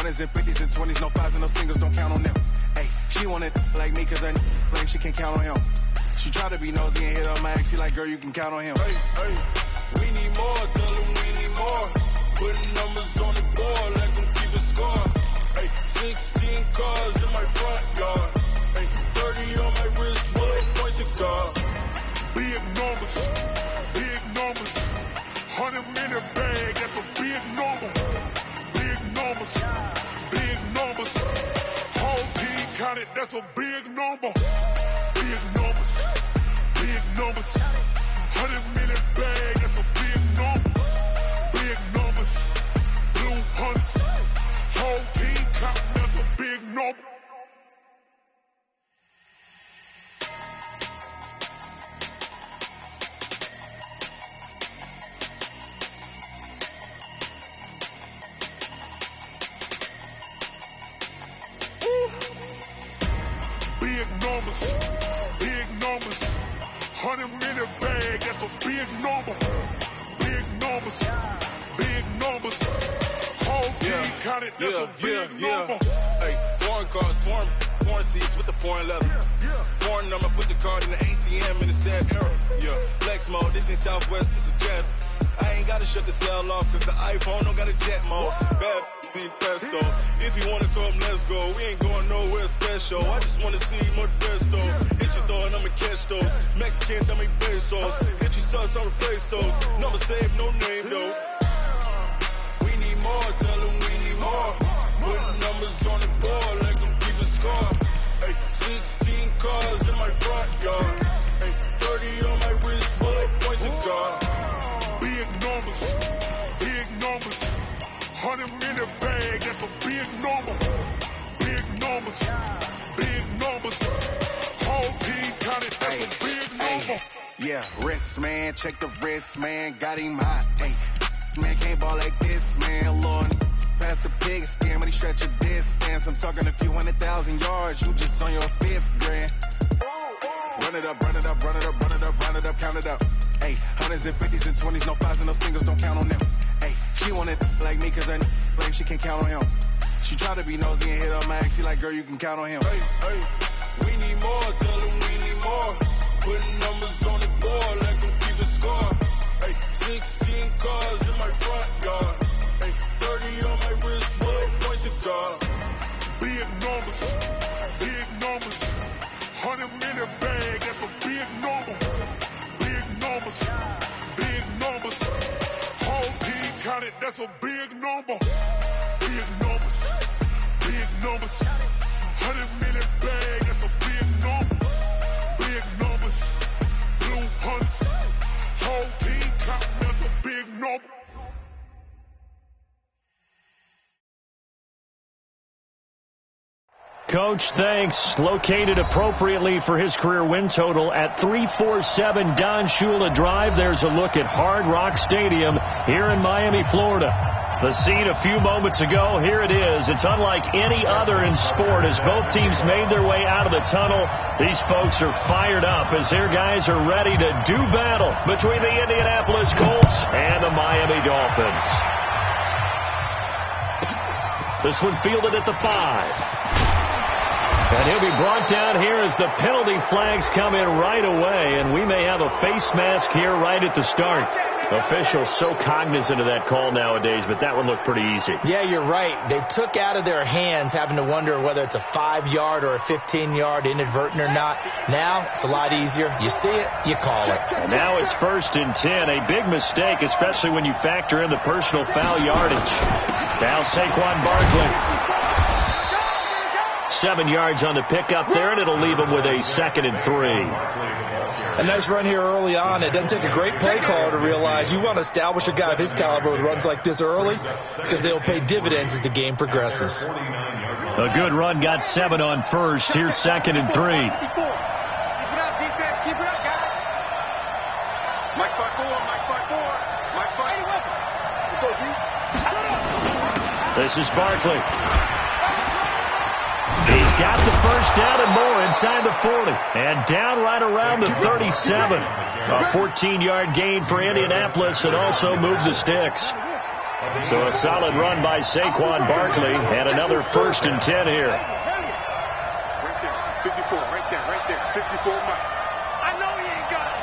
hundreds and fifties and 20s, no fives and no singles, don't count on them. Hey, she wanted like me cause her claim she can't count on him. She tried to be nosy and hit on my ex, she like, girl, you can count on him. Hey, we need more, tell them we need more. Putting numbers on the board, let them keep it score. Hey, 16 cars in my front yard. Hey, 30 on my wrist, bullet point to God. Big numbers, 100-minute bag, that's a big number. Big numbers, whole team counted, that's a big number. Big numbers, 100-minute bag, that's a big number. Big numbers, blue hunts, whole team counting, that's a big number. Big numbers, 100-minute bag, that's a big number. Big numbers, whole team counted, that's a big number. Hey, foreign cars, foreign seats with the foreign leather. Foreign number, put the card in the ATM in the sad era. Yeah, flex mode, this ain't Southwest, this is Jet. I ain't gotta shut the cell off, cause the iPhone don't got a jet mode. Bad be pesto. If you wanna come, let's go. We ain't going nowhere special. I just wanna see more pesto. Hit your store and I'ma catch those. Mexican, dummy pesos. Hit your sus, I'll replace those. Number saved, no name though. We need more, tell them we need more. Putting numbers on the board, let them keep it score. Hey, 16 cars in my front yard. Hey, 30 on my wrist, bullet point to God. Big numbers, 100-minute bag, that's a big number. Big numbers, whole team counted, that's a big number. Yeah, wrist, man, check the wrist, man, got him hot. Hey, man, can't ball like this, man, Lord. Pass the pig skin, but he stretch a distance. I'm talking a few 100,000 yards, you just on your 5th grand. Run it up, count it up. Hey, hundreds and 50s and 20s, no fives and no singles, don't count on them. Hey, she wanted like me cause her claim she can't count on him. She tried to be nosy and hit on my ex, she like, girl, you can count on him. Hey, we need more, tell them we need more. Putting numbers on the board, let them keep it score. Hey, 16 cars in my front yard. Hey, 30 on my wrist, bullet point to God. Big numbers, 100-minute bag, that's a big number. Big numbers, whole team counted, that's a big number. Big numbers, 100-minute bag, that's a big number. Big numbers, blue hunts, whole team counting, that's a big number. Coach, thanks. Located appropriately for his career win total at 347 Don Shula Drive. There's a look at Hard Rock Stadium here in Miami, Florida. The scene a few moments ago, here it is. It's unlike any other in sport as both teams made their way out of the tunnel. These folks are fired up as their guys are ready to do battle between the Indianapolis Colts and the Miami Dolphins. This one fielded at the 5. And he'll be brought down here as the penalty flags come in right away, and we may have a face mask here right at the start. Officials so cognizant of that call nowadays, but that one looked pretty easy. Yeah, you're right. They took out of their hands having to wonder whether it's a 5-yard or a 15-yard inadvertent or not. Now it's a lot easier. You see it, you call it. And now it's 1st and 10. A big mistake, especially when you factor in the personal foul yardage. Now Saquon Barkley. 7 yards on the pickup there, and it'll leave him with a 2nd and 3. A nice run here early on. It doesn't take a great play caller to realize you want to establish a guy of his caliber with runs like this early because they'll pay dividends as the game progresses. A good run, got 7 on 1st. Here's 2nd and 3. Keep it up, defense. Keep it up, guys. Mike spot 4. Let's go, D. This is Barkley. He's got the first down and more inside the 40. And down right around the 37. A 14-yard gain for Indianapolis and also moved the sticks. So a solid run by Saquon Barkley and another 1st and 10 here. Right there, 54, right there, 54 Mike. I know he ain't got it.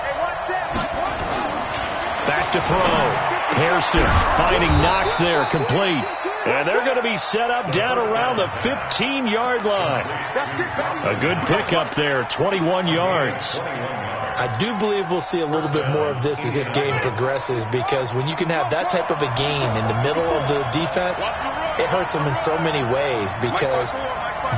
Hey, watch that, Mike. Back to throw. Hairston finding Knox there, complete. And they're going to be set up down around the 15-yard line. A good pickup there, 21 yards. I do believe we'll see a little bit more of this as this game progresses, because when you can have that type of a gain in the middle of the defense, it hurts them in so many ways, because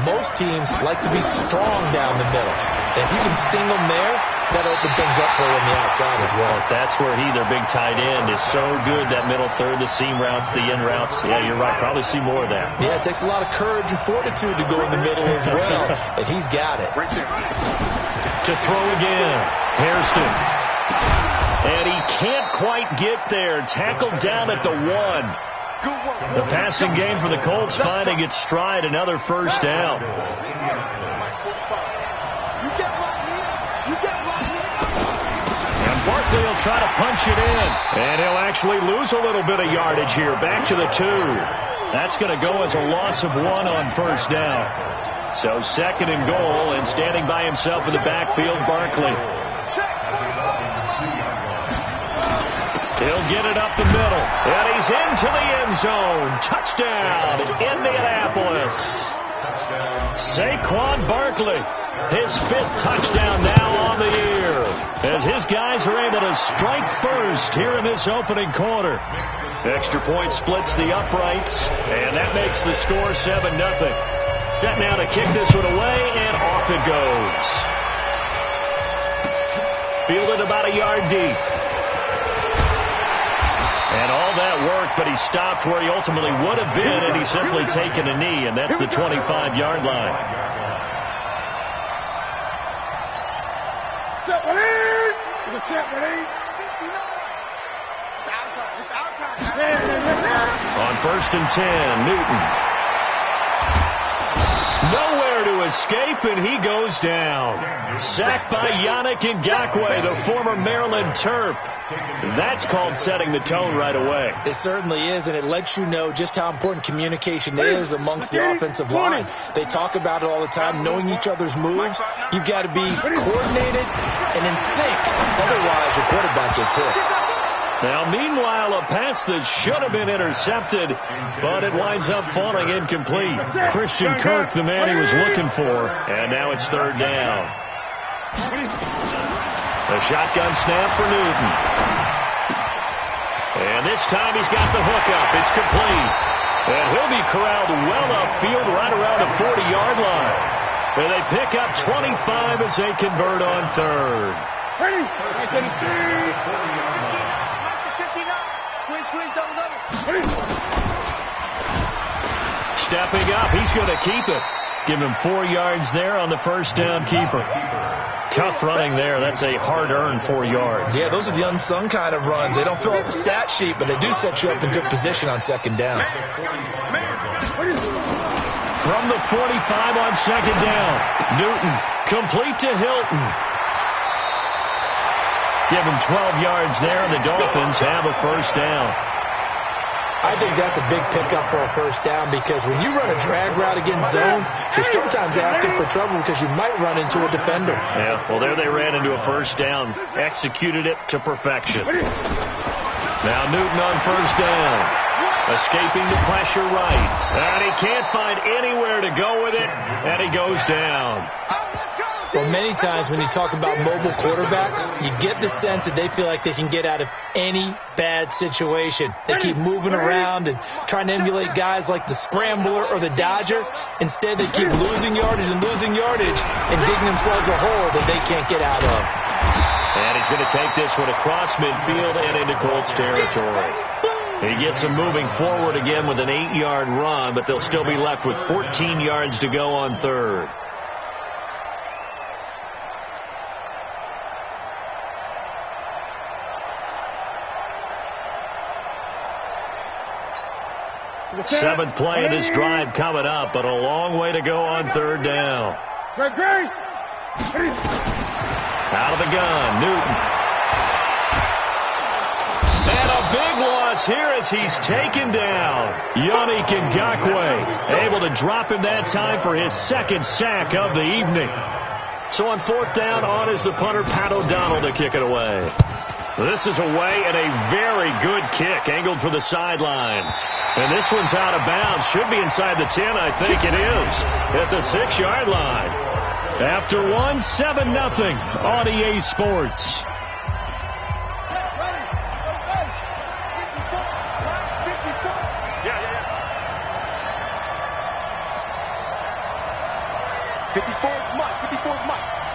most teams like to be strong down the middle. And if you can sting them there, that opens things up for you on the outside as well. That's where their big tight end, is so good, that middle third, the seam routes, the in routes. Yeah, you're right. Probably see more of that. Yeah, it takes a lot of courage and fortitude to go in the middle as well, and he's got it. To throw again, Hairston. And he can't quite get there. Tackled down at the 1. The passing game for the Colts finding its stride, another 1st down. And Barkley will try to punch it in. And he'll actually lose a little bit of yardage here. Back to the 2. That's going to go as a loss of 1 on 1st down. So 2nd and goal, and standing by himself in the backfield, Barkley. He'll get it up the middle, and he's into the end zone. Touchdown, Indianapolis. Saquon Barkley, his 5th touchdown now on the year, as his guys are able to strike first here in this opening quarter. Extra point splits the uprights, and that makes the score 7-0. Set now to kick this one away, and off it goes. Fielded about a yard deep. And all that work, but he stopped where he ultimately would have been, and he's simply taken a knee, and that's the 25-yard line. On 1st and 10, Newton. Nowhere to escape, and he goes down. Sacked by Yannick Ngakoue, the former Maryland Terp. That's called setting the tone right away. It certainly is, and it lets you know just how important communication is amongst the offensive line. They talk about it all the time, knowing each other's moves. You've got to be coordinated and in sync. Otherwise, your quarterback gets hit. Now, meanwhile, a pass that should have been intercepted, but it winds up falling incomplete. Christian Kirk, the man he was looking for, and now it's 3rd down. A shotgun snap for Newton. And this time he's got the hook up. It's complete. And he'll be corralled well upfield right around the 40-yard line. And they pick up 25 as they convert on 3rd. Stepping up, he's going to keep it. Give him 4 yards there on the 1st down keeper. Tough running there. That's a hard-earned 4 yards. Yeah, those are the unsung kind of runs. They don't fill out the stat sheet, but they do set you up in good position on 2nd down. From the 45 on 2nd down, Newton complete to Hilton. Give him 12 yards there, and the Dolphins have a 1st down. I think that's a big pickup for a 1st down, because when you run a drag route against zone, you're sometimes asking for trouble because you might run into a defender. Yeah, well, there they ran into a 1st down. Executed it to perfection. Now Newton on 1st down. Escaping the pressure right. And he can't find anywhere to go with it, and he goes down. Well, many times when you talk about mobile quarterbacks, you get the sense that they feel like they can get out of any bad situation. They keep moving around and trying to emulate guys like the Scrambler or the Dodger. Instead, they keep losing yardage and digging themselves a hole that they can't get out of. And he's going to take this one across midfield and into Colts territory. He gets them moving forward again with an 8-yard run, but they'll still be left with 14 yards to go on 3rd. Seventh play of this drive coming up, but a long way to go on 3rd down. Out of the gun, Newton. And a big loss pass here as he's taken down. Yannick Ngakoue able to drop him that time for his second sack of the evening. So on fourth down, on is the punter, Pat O'Donnell, to kick it away. This is away and a very good kick, angled for the sidelines. And this one's out of bounds. Should be inside the 10, I think it is, at the 6-yard line. After one, 7-0 on EA Sports.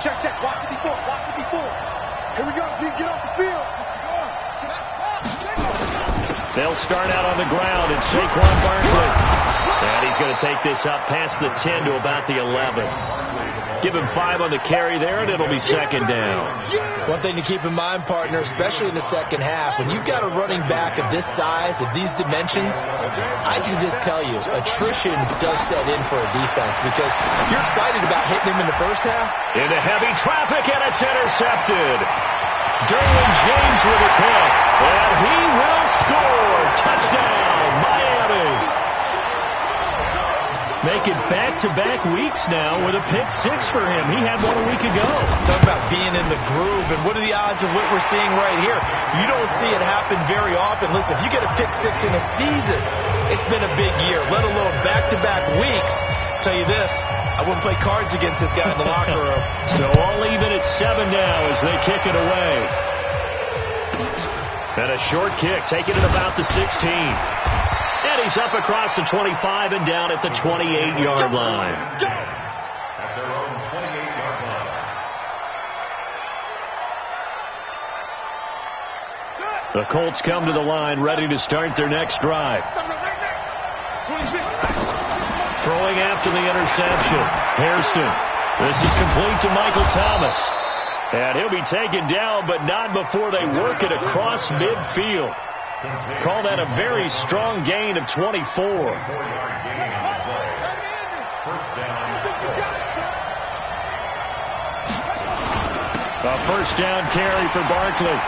Check, watch 54, watch 54. Here we go, G, get off the field. They'll start out on the ground. It's Saquon Barkley. And he's going to take this up past the 10 to about the 11. Give him 5 on the carry there, and it'll be second down. One thing to keep in mind, partner, especially in the second half, when you've got a running back of this size, of these dimensions, I can just tell you, attrition does set in for a defense because you're excited about hitting him in the first half. Into heavy traffic, and it's intercepted. Derwin James with a pick, and he will score. Touchdown, Miami. Make it back-to-back weeks now with a pick 6 for him. He had one a week ago. Talk about being in the groove, and what are the odds of what we're seeing right here? You don't see it happen very often. Listen, if you get a pick 6 in a season, it's been a big year, let alone back-to-back weeks. I'll tell you this, I wouldn't play cards against this guy in the locker room. So all even at 7 now as they kick it away. And a short kick, taking it about the 16. And he's up across the 25 and down at the 28-yard line. At their own 28-yard line. The Colts come to the line, ready to start their next drive. Throwing after the interception. Hairston. This is complete to Michael Thomas. And he'll be taken down, but not before they work it across midfield. Call that a very strong gain of 24. A first down carry for Barkley.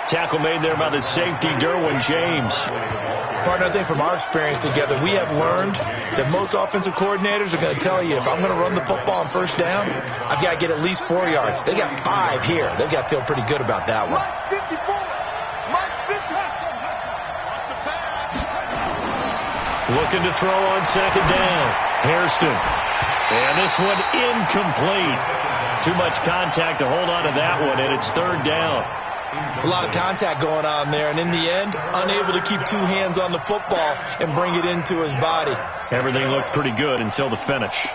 Tackle made there by the safety, Derwin James. Partner, I think from our experience together, we have learned that most offensive coordinators are going to tell you, if I'm going to run the football on first down, I've got to get at least 4 yards. They got 5 here. They've got to feel pretty good about that one. Looking to throw on second down. Hairston. And this one incomplete. Too much contact to hold on to that one, and it's third down. It's a lot of contact going on there, and in the end, unable to keep 2 hands on the football and bring it into his body. Everything looked pretty good until the finish.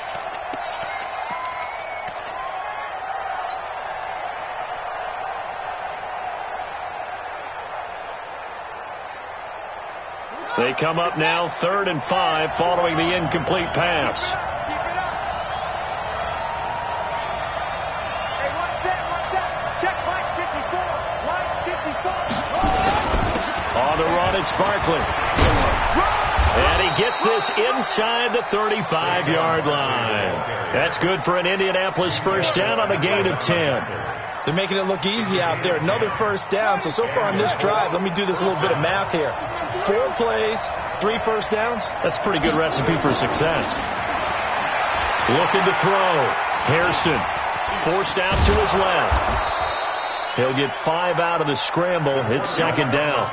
They come up now, 3rd and 5, following the incomplete pass. On the run, it's Barkley. And he gets this inside the 35-yard line. That's good for an Indianapolis first down on a gain of 10. They're making it look easy out there. Another first down. So far on this drive, let me do this little bit of math here. 4 plays, 3 first downs. That's a pretty good recipe for success. Looking to throw. Hairston forced out to his left. He'll get 5 out of the scramble. It's second down.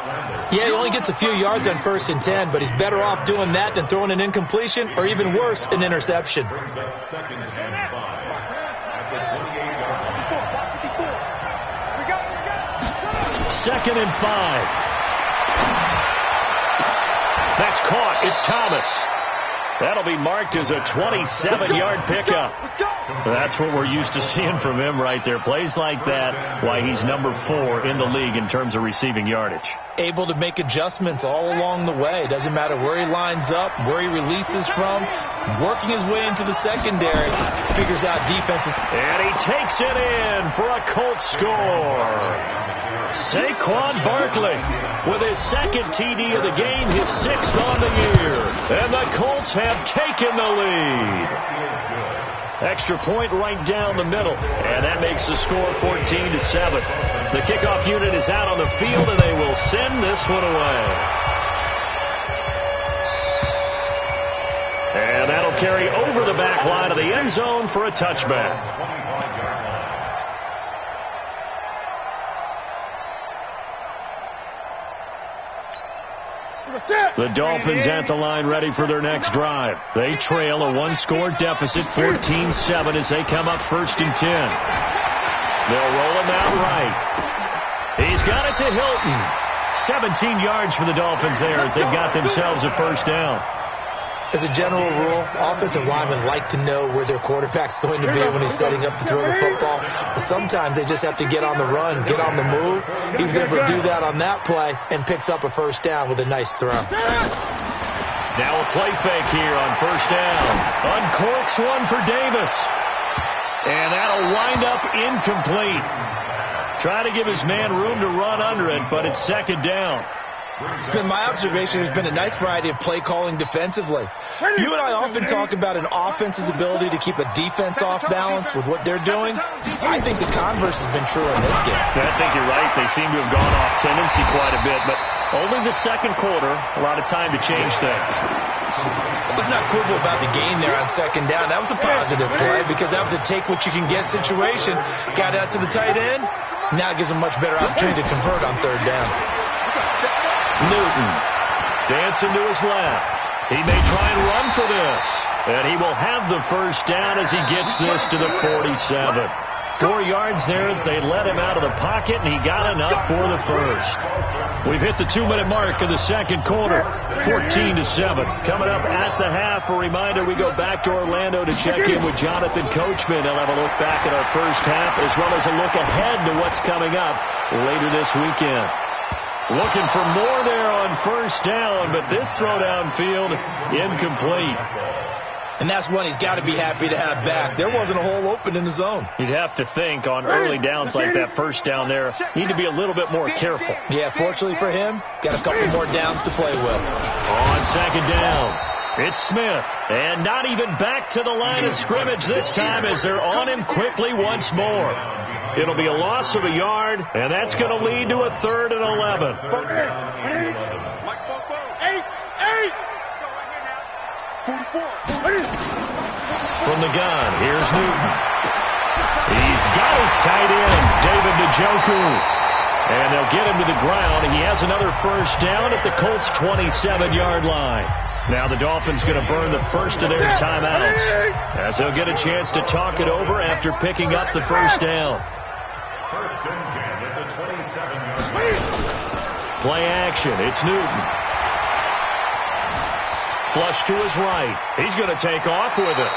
Yeah, he only gets a few yards on 1st and 10, but he's better off doing that than throwing an incompletion or even worse, an interception. Brings up 2nd and 5 at the 28-yard line. 2nd and 5. That's caught. It's Thomas. That'll be marked as a 27-yard pickup. That's what we're used to seeing from him right there. Plays like that, why he's number 4 in the league in terms of receiving yardage. Able to make adjustments all along the way. Doesn't matter where he lines up, where he releases from. Working his way into the secondary. Figures out defenses. And he takes it in for a Colts score. Saquon Barkley with his 2nd TD of the game, his 6th on the year. And the Colts have taken the lead. Extra point right down the middle. And that makes the score 14-7. The kickoff unit is out on the field, and they will send this one away. And that'll carry over the back line of the end zone for a touchback. The Dolphins at the line ready for their next drive. They trail a one-score deficit, 14-7, as they come up 1st and 10. They'll roll him out right. He's got it to Hilton. 17 yards for the Dolphins there as they've got themselves a first down. As a general rule, offensive linemen like to know where their quarterback's going to be when he's setting up to throw the football. But sometimes they just have to get on the run, get on the move. He was able to do that on that play and picks up a first down with a nice throw. Now a play fake here on first down. Uncorks one for Davis. And that'll wind up incomplete. Try to give his man room to run under it, but it's second down. It's been my observation. There's been a nice variety of play calling defensively. You and I often talk about an offense's ability to keep a defense off balance with what they're doing. I think the converse has been true in this game. I think you're right. They seem to have gone off tendency quite a bit, but only the second quarter, a lot of time to change things. Let's not quibble about the gain there on second down. That was a positive play because that was a take-what-you-can-get situation. Got out to the tight end. Now it gives them a much better opportunity to convert on third down. Newton dancing to his left. He may try and run for this. And he will have the first down as he gets this to the 47. 4 yards there as they let him out of the pocket, and he got enough for the first. We've hit the 2-minute mark of the second quarter, 14-7. Coming up at the half, a reminder, we go back to Orlando to check in with Jonathan Coachman. He'll have a look back at our first half, as well as a look ahead to what's coming up later this weekend. Looking for more there on first down, but this throw downfield incomplete. And that's one he's got to be happy to have back. There wasn't a hole open in the zone. You'd have to think on early downs like that first down there, need to be a little bit more careful. Yeah, fortunately for him, got a couple more downs to play with. On second down, it's Smith. And not even back to the line of scrimmage this time as they're on him quickly once more. It'll be a loss of a yard, and that's going to lead to a 3rd and 11. From the gun, here's Newton. He's got his tight end, David Njoku. And they'll get him to the ground. He has another first down at the Colts' 27-yard line. Now the Dolphins going to burn the first of their timeouts as they'll get a chance to talk it over after picking up the first down. First and 10 at the 27-yard line. Play action. It's Newton. Flush to his right. He's going to take off with it.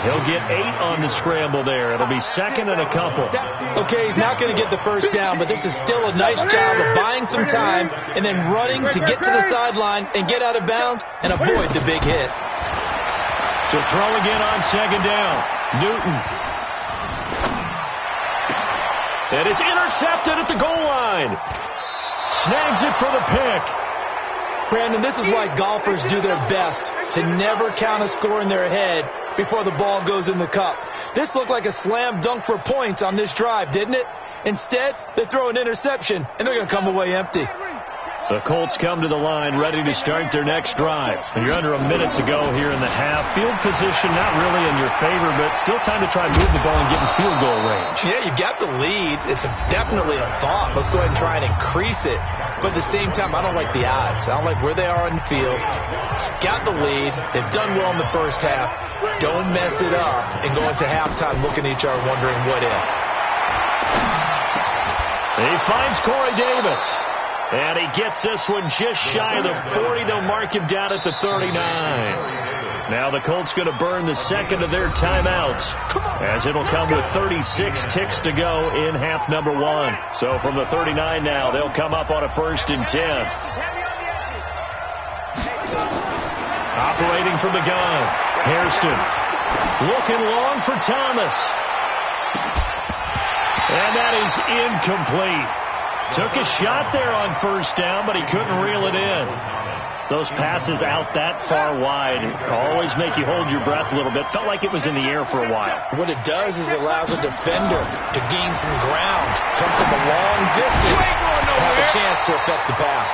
He'll get 8 on the scramble there. It'll be second and a couple. Okay, he's not going to get the first down, but this is still a nice job of buying some time and then running to get to the sideline and get out of bounds and avoid the big hit. To throw again on second down. Newton. And it's intercepted at the goal line. Snags it for the pick. Brandon, this is why golfers do their best to never count a score in their head before the ball goes in the cup. This looked like a slam dunk for points on this drive, didn't it? Instead, they throw an interception, and they're going to come away empty. The Colts come to the line ready to start their next drive. You're under a minute to go here in the half. Field position not really in your favor, but still time to try and move the ball and get in field goal range. Yeah, you got the lead. It's definitely a thought. Let's go ahead and try and increase it. But at the same time, I don't like the odds. I don't like where they are in the field. Got the lead. They've done well in the first half. Don't mess it up and go into halftime looking at each other wondering what if. He finds Corey Davis. And he gets this one just shy of the 40. They'll mark him down at the 39. Now the Colts going to burn the second of their timeouts as it'll come with 36 ticks to go in half number 1. So from the 39 now, they'll come up on a 1st and 10. Operating from the gun, Hairston looking long for Thomas. And that is incomplete. Took a shot there on first down, but he couldn't reel it in. Those passes out that far wide always make you hold your breath a little bit. Felt like it was in the air for a while. What it does is allows a defender to gain some ground, come from a long distance, and have a chance to affect the pass.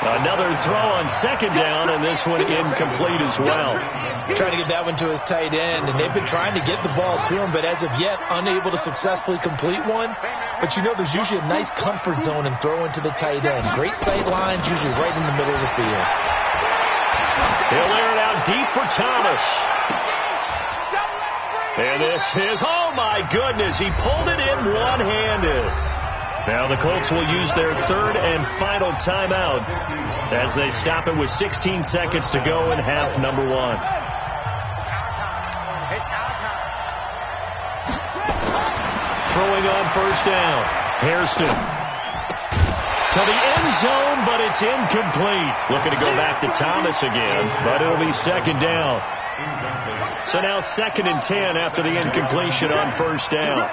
Another throw on second down, and this one incomplete as well. Trying to get that one to his tight end, and they've been trying to get the ball to him, but as of yet, unable to successfully complete one. But you know, there's usually a nice comfort zone in throwing to the tight end. Great sight lines, usually right in the middle of the field. He'll air it out deep for Thomas. And this is, oh my goodness, he pulled it in one-handed. Now the Colts will use their third and final timeout as they stop it with 16 seconds to go in half number one. Throwing on first down. Hairston to the end zone, but it's incomplete. Looking to go back to Thomas again, but it'll be second down. So now 2nd and 10 after the incompletion on first down.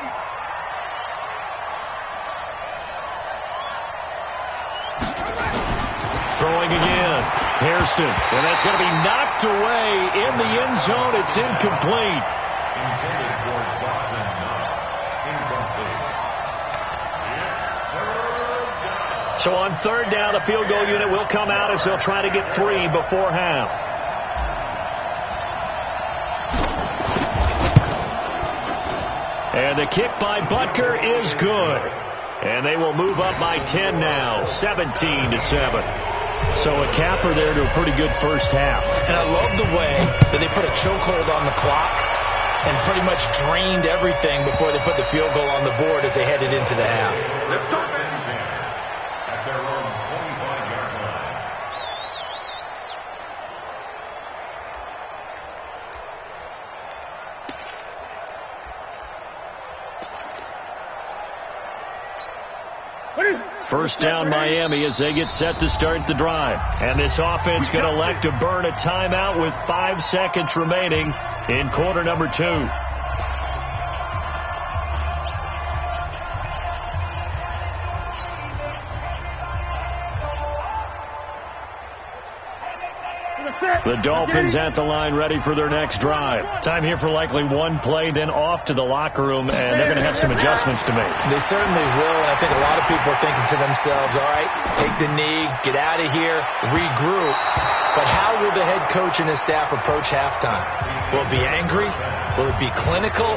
Throwing again. Hairston. And that's going to be knocked away in the end zone. It's incomplete. So on third down, the field goal unit will come out as they'll try to get 3 before half. And the kick by Butker is good. And they will move up by 10 now, 17-7. So a capper there to a pretty good first half. And I love the way that they put a chokehold on the clock and pretty much drained everything before they put the field goal on the board as they headed into the half. Let's go, baby. At their own 25-yard line. First down Miami as they get set to start the drive. And this offense going to elect to burn a timeout with 5 seconds remaining in quarter number 2. The Dolphins at the line ready for their next drive. Time here for likely one play, then off to the locker room, and they're going to have some adjustments to make. They certainly will, and I think a lot of people are thinking to themselves, all right, take the knee, get out of here, regroup. But how will the head coach and his staff approach halftime? Will it be angry? Will it be clinical?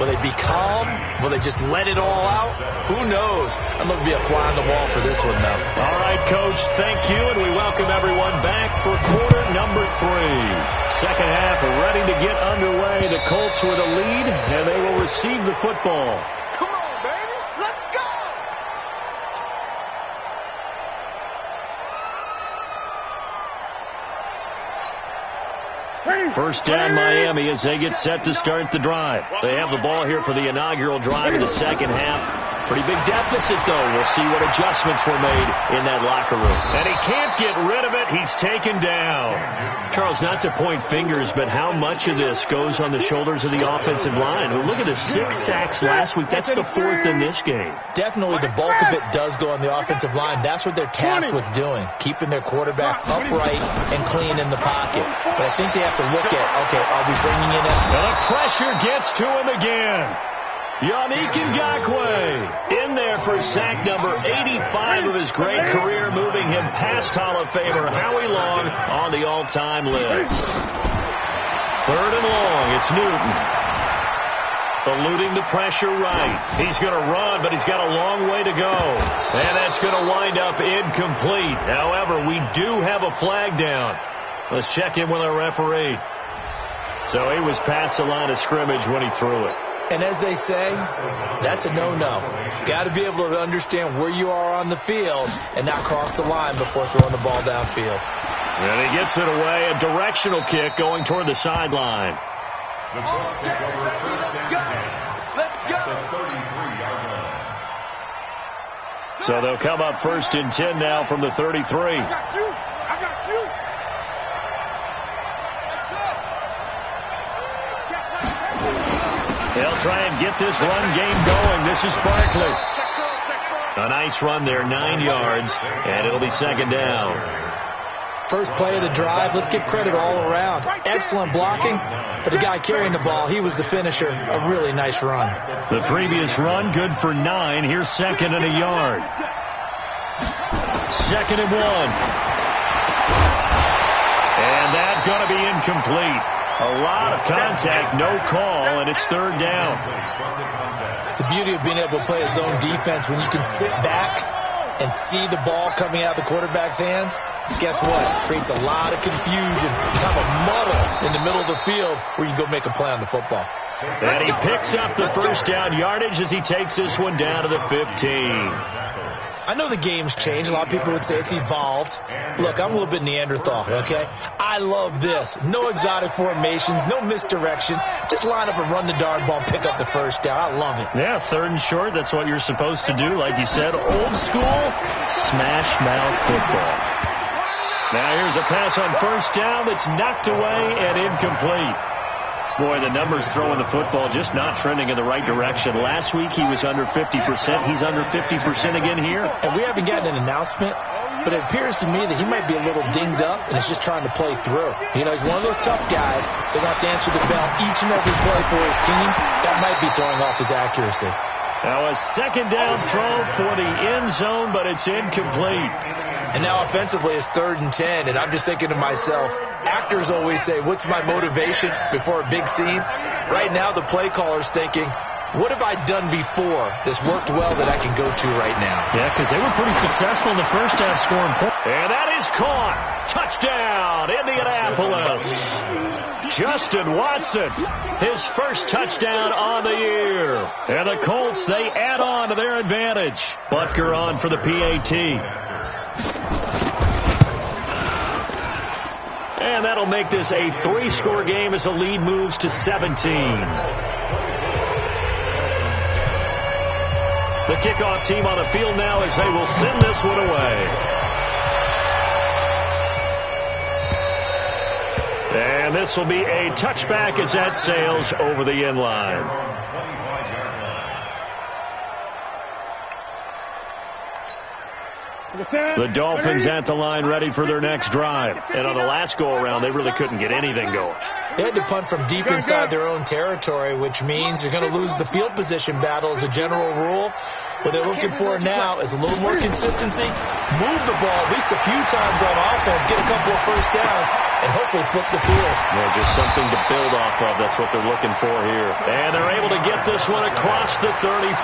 Will they be calm? Will they just let it all out? Who knows? I'm going to be a fly on the wall for this one, though. All right, Coach, thank you, and we welcome everyone back for quarter number 3. Second half ready to get underway. The Colts with a lead, and they will receive the football. Come on, baby. Let's go. First down Miami as they get set to start the drive. They have the ball here for the inaugural drive of the second half. Pretty big deficit, though. We'll see what adjustments were made in that locker room. And he can't get rid of it. He's taken down. Charles, not to point fingers, but how much of this goes on the shoulders of the offensive line? Look at the 6 sacks last week. That's the 4th in this game. Definitely the bulk of it does go on the offensive line. That's what they're tasked with doing, keeping their quarterback upright and clean in the pocket. But I think they have to look at, okay, are we bringing in and the pressure gets to him again. Yannick Ngakoue in there for sack number 85 of his great career, moving him past Hall of Famer Howie Long on the all-time list. Third and long, it's Newton. Eluding the pressure right. He's going to run, but he's got a long way to go. And that's going to wind up incomplete. However, we do have a flag down. Let's check in with our referee. So he was past the line of scrimmage when he threw it. And as they say, that's a no-no. Got to be able to understand where you are on the field and not cross the line before throwing the ball downfield. And he gets it away, a directional kick going toward the sideline. The Colts take over first and 10 at the 33-yard line. So they'll come up first and 10 now from the 33. I got you. They'll try and get this run game going. This is Barkley. A nice run there, 9 yards, and it'll be second down. First play of the drive, let's give credit all around. Excellent blocking, but the guy carrying the ball, he was the finisher. A really nice run. The previous run, good for 9. Here's 2nd and a yard. 2nd and 1. And that's going to be incomplete. A lot of contact, no call, and it's 3rd down. The beauty of being able to play a zone defense, when you can sit back and see the ball coming out of the quarterback's hands, guess what? It creates a lot of confusion, kind of a muddle in the middle of the field where you can go make a play on the football. And he picks up the first down yardage as he takes this one down to the 15. I know the game's changed. A lot of people would say it's evolved. Look, I'm a little bit Neanderthal, okay? I love this. No exotic formations, no misdirection. Just line up and run the darn ball and pick up the first down. I love it. Yeah, 3rd and short. That's what you're supposed to do. Like you said, old school, smash mouth football. Now here's a pass on first down that's knocked away and incomplete. Boy, the numbers throwing the football just not trending in the right direction. Last week he was under 50%. He's under 50% again here. And we haven't gotten an announcement, but it appears to me that he might be a little dinged up and is just trying to play through. You know, he's one of those tough guys that wants to answer the bell each and every play for his team. That might be throwing off his accuracy. Now a 2nd down throw for the end zone, but it's incomplete. And now offensively it's 3rd and 10, and I'm just thinking to myself, actors always say, what's my motivation before a big scene? Right now the play caller's thinking, what have I done before that's worked well that I can go to right now? Yeah, because they were pretty successful in the first half scoring points. And that is caught. Touchdown, Indianapolis. Justin Watson, his first touchdown on the year. And the Colts, they add on to their advantage. Butker on for the PAT. And that'll make this a 3-score game as the lead moves to 17. The kickoff team on the field now as they will send this one away. And this will be a touchback as that sails over the end line. The Dolphins at the line ready for their next drive. And on the last go-around, they really couldn't get anything going. They had to punt from deep inside their own territory, which means they're going to lose the field position battle as a general rule. What they're looking for now is a little more consistency, move the ball at least a few times on offense, get a couple of first downs, and hopefully flip the field. Well, just something to build off of. That's what they're looking for here. And they're able to get this one across the 35.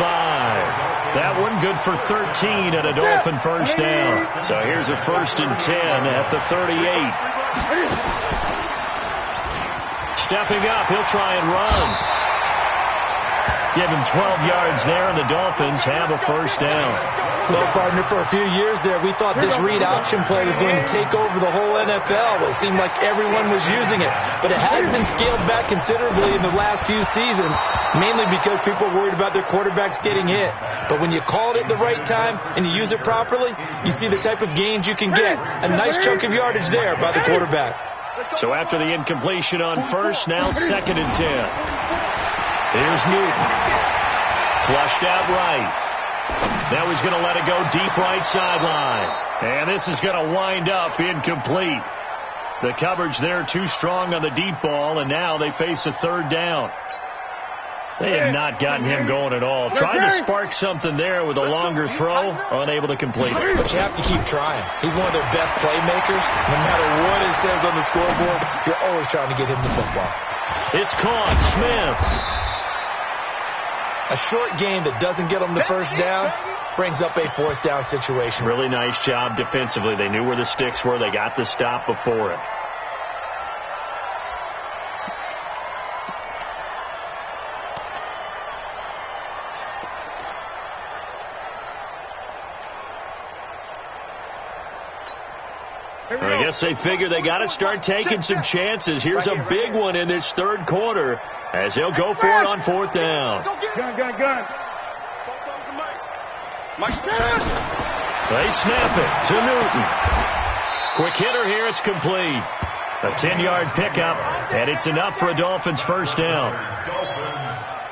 That one good for 13 at a Dolphin first down. So here's a 1st and 10 at the 38. Stepping up, he'll try and run. Give him 12 yards there, and the Dolphins have a first down. Well, partner, for a few years there, we thought this read option play was going to take over the whole NFL. It seemed like everyone was using it. But it has been scaled back considerably in the last few seasons, mainly because people are worried about their quarterbacks getting hit. But when you call it at the right time and you use it properly, you see the type of gains you can get. A nice chunk of yardage there by the quarterback. So after the incompletion on first, now 2nd and 10. Here's Newton. Flushed out right. Now he's going to let it go deep right sideline. And this is going to wind up incomplete. The coverage there too strong on the deep ball, and now they face a 3rd down. They have not gotten him going at all. Trying to spark something there with a longer throw, unable to complete it. But you have to keep trying. He's one of their best playmakers. No matter what it says on the scoreboard, you're always trying to get him the football. It's caught. Smith. A short game that doesn't get them the first down brings up a 4th down situation. Really nice job defensively. They knew where the sticks were. They got the stop before it. I guess they figure they got to start taking some chances. Here's a big one in this 3rd quarter as they'll go for it on 4th down. Gun. They snap it to Newton. Quick hitter here. It's complete. A 10-yard pickup, and it's enough for a Dolphins first down.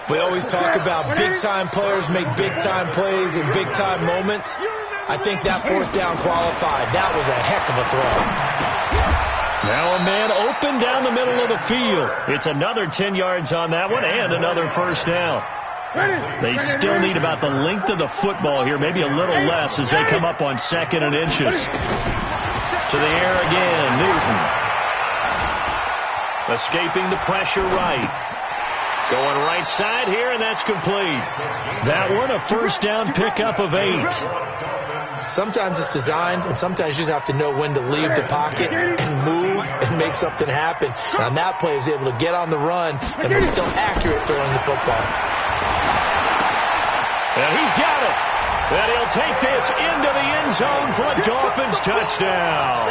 We always talk about big-time players make big-time plays in big-time moments. I think that 4th down qualified. That was a heck of a throw. Now a man open down the middle of the field. It's another 10 yards on that one and another first down. They still need about the length of the football here, maybe a little less as they come up on 2nd and inches. To the air again, Newton. Escaping the pressure right. Going right side here, and that's complete. That one, a first down pickup of 8. Sometimes it's designed, and sometimes you just have to know when to leave the pocket and move and make something happen. And on that play, he was able to get on the run and was still accurate throwing the football. And he's got it. And he'll take this into the end zone for a Dolphins touchdown.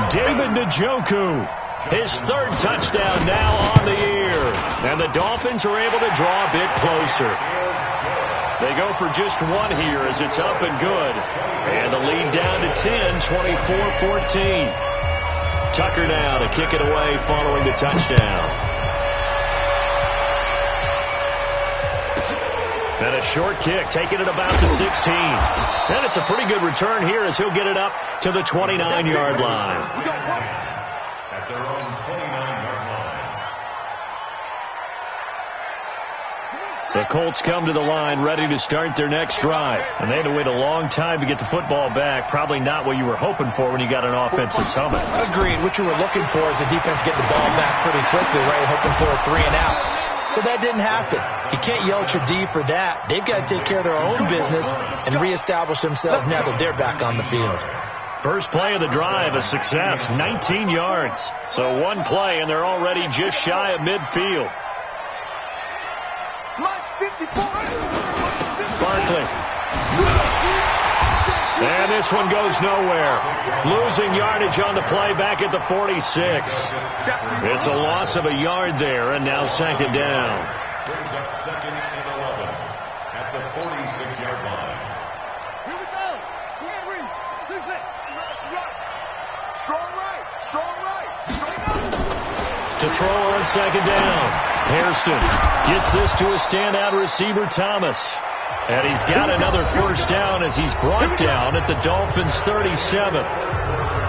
David Njoku, his 3rd touchdown now on the year. And the Dolphins are able to draw a bit closer. They go for just one here as it's up and good. And the lead down to 10, 24-14. Tucker now to kick it away following the touchdown. And a short kick, taking it about the 16. And it's a pretty good return here as he'll get it up to the 29-yard line. At their own 29-yard line. The Colts come to the line ready to start their next drive. And they had to wait a long time to get the football back. Probably not what you were hoping for when you got an offense that's humming. Agreed. What you were looking for is the defense get the ball back pretty quickly, right? Hoping for a 3 and out. So that didn't happen. You can't yell at your D for that. They've got to take care of their own business and reestablish themselves now that they're back on the field. First play of the drive, a success, 19 yards. So one play, and they're already just shy of midfield. Barkley. And this one goes nowhere. Losing yardage on the play back at the 46. It's a loss of a yard there, and now 2nd down. Brings up 2nd and 11 at the 46-yard line. Here we go. 2-6. Strong right. Strong right. To throw on 2nd down. Hairston gets this to a standout receiver, Thomas. And he's got another first down as he's brought down at the Dolphins' 37.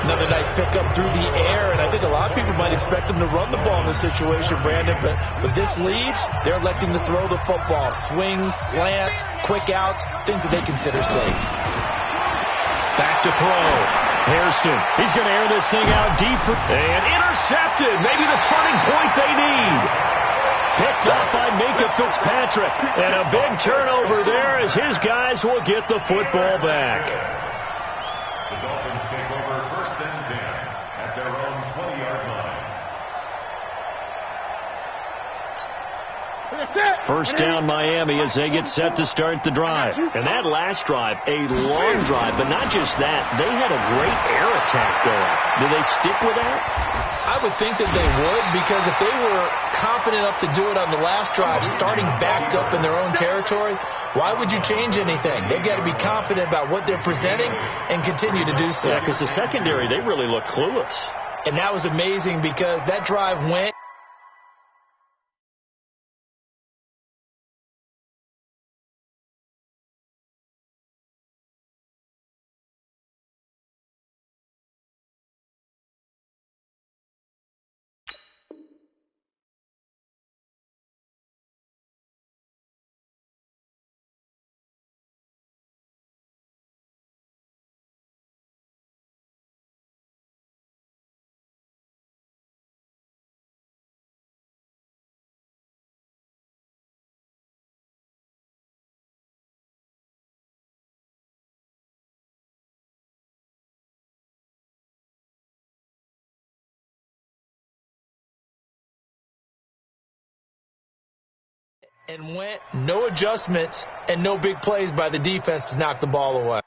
Another nice pickup through the air, and I think a lot of people might expect him to run the ball in this situation, Brandon, but with this lead, they're electing to throw the football. Swings, slants, quick outs, things that they consider safe. Back to throw. Hairston, he's going to air this thing out deep and intercepted. Maybe the turning point they need. Picked up by Minka Fitzpatrick. And a big turnover there as his guys will get the football back. The Dolphins take over 1st and 10 at their own 20-yard line. First down Miami as they get set to start the drive. And that last drive, a long drive, but not just that. They had a great air attack going. Do they stick with that? I would think that they would, because if they were confident enough to do it on the last drive, starting backed up in their own territory, why would you change anything? They've got to be confident about what they're presenting and continue to do so. Yeah, because the secondary, they really look clueless. And that was amazing because that drive went. And went no adjustments and no big plays by the defense to knock the ball away.